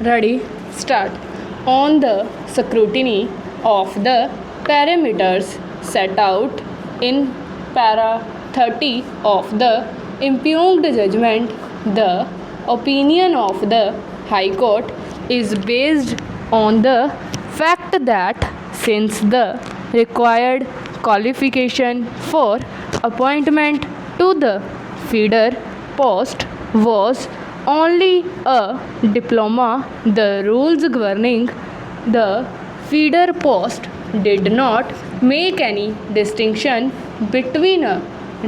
Ready, start. On the scrutiny of the parameters set out in para 30 of the impugned judgment, the opinion of the High Court is based on the fact that since the required qualification for appointment to the feeder post was only a diploma, the rules governing the feeder post did not make any distinction between a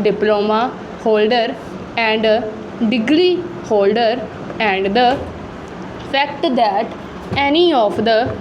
diploma holder and a degree holder, and the fact that any of the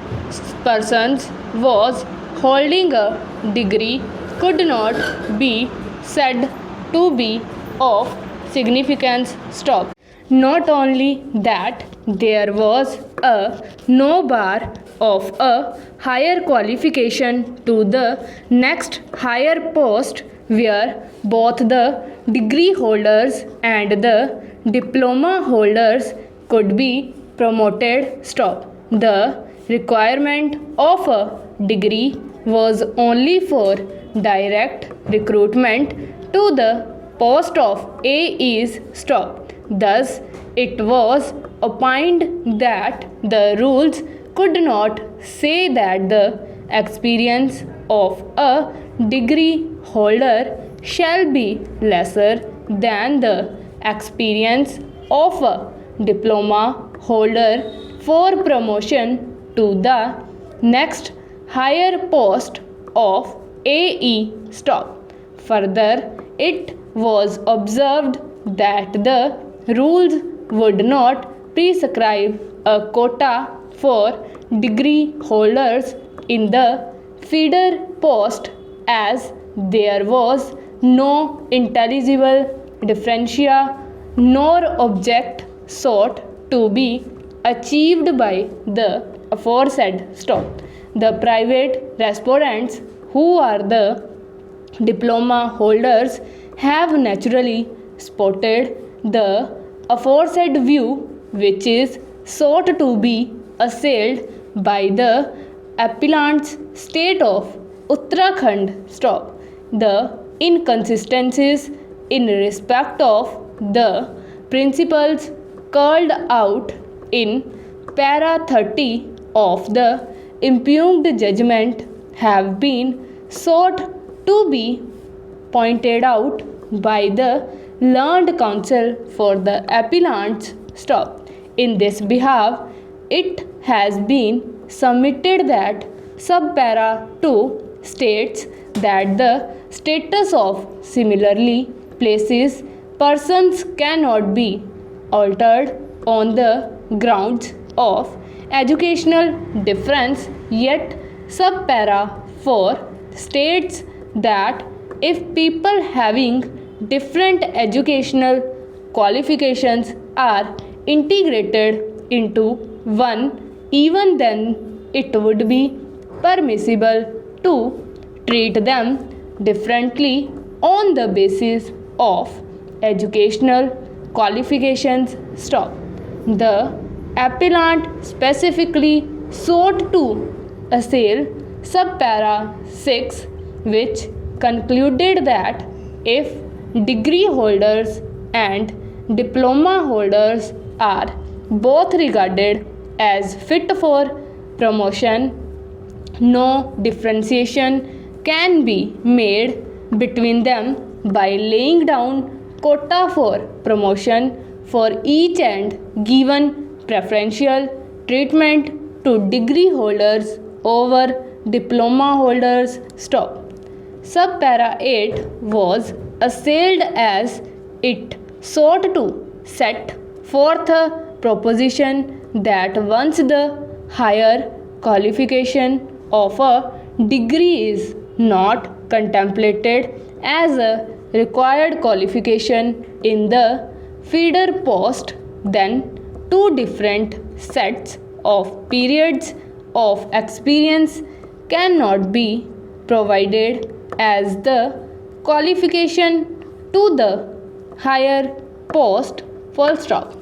persons was holding a degree could not be said to be of significance. Stop. Not only that, there was a no bar of a higher qualification to the next higher post where both the degree holders and the diploma holders could be promoted. Stop. The requirement of a degree was only for direct recruitment to the post of AEs. Stop. Thus, it was opined that the rules could not say that the experience of a degree holder shall be lesser than the experience of a diploma holder for promotion to the next higher post of AE. Stop. Further, it was observed that the rules would not prescribe a quota for degree holders in the feeder post, as there was no intelligible differentia nor object sought to be achieved by the aforesaid. Stop. The private respondents, who are the diploma holders, have naturally spotted the aforesaid view, which is sought to be assailed by the appellant's state of Uttarakhand. Stop. The inconsistencies in respect of the principles called out in para 30 of the impugned judgment have been sought to be pointed out by the learned counsel for the appellants. Stop. In this behalf, it has been submitted that subpara 2 states that the status of similarly placed persons cannot be altered on the grounds of educational difference, yet subpara 4 states that if people having different educational qualifications are integrated into one, even then it would be permissible to treat them differently on the basis of educational qualifications. Stop. The appellant specifically sought to assail subpara 6, which concluded that if degree holders and diploma holders are both regarded as fit for promotion, no differentiation can be made between them by laying down quota for promotion for each and given preferential treatment to degree holders over diploma holders. Stop. Subpara 8 was assailed as it sought to set forth a proposition that once the higher qualification of a degree is not contemplated as a required qualification in the feeder post, then two different sets of periods of experience cannot be provided as the qualification to the higher post. Full stop.